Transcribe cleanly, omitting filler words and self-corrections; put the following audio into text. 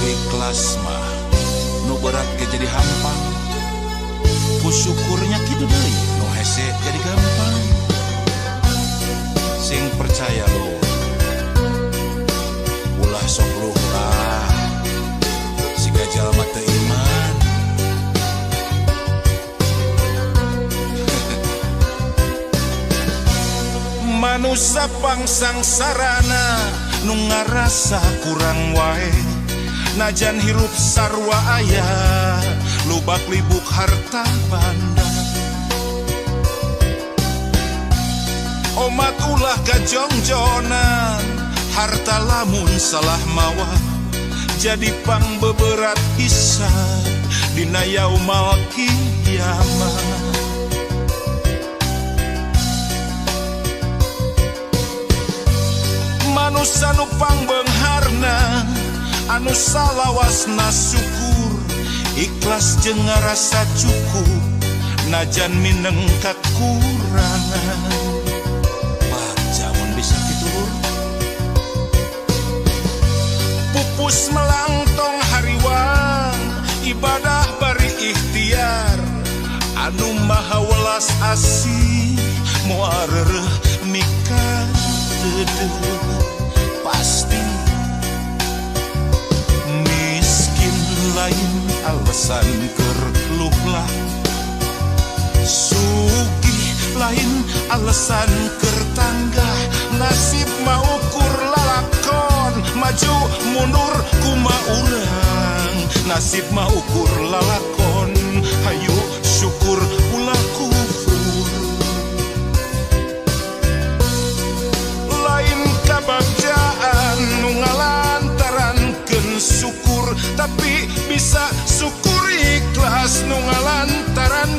ikhlas mah nu berat ge jadi hampang, ku syukurnya kitu deui nu hese jadi gampang. Sing percaya lo ulah sok luh lah siga jalma teu iman. Manusia pangsang sarana nu ngarasa kurang wae, najan hirup sarwa aya lubak libuk harta banda. Omat ulah gajongjonan, harta lamun salah mawa jadi pangbeberat hisab dina yaumal kiamat. Manusia nu pangbeungharna anu salawasna syukur, ikhlas jeung ngarasa cukup najan mineng kakurangan. Jamun bisa diturun pupus melangtong hariwang ibadah bari ikhtiar anu maha welas asih moareuh mika dedeuh pasti. Miskin lain alasan keur luhlah, sugih lain alasan keur tanggah, nasib mah ukur lalakon maju mundur kumaha urang. Nasib mah ukur lalakon hayu syukur ulah kufur. Lain kabagjaan nu ngalantarankeun syukur, tapi bisa syukur ikhlas nu ngalantaran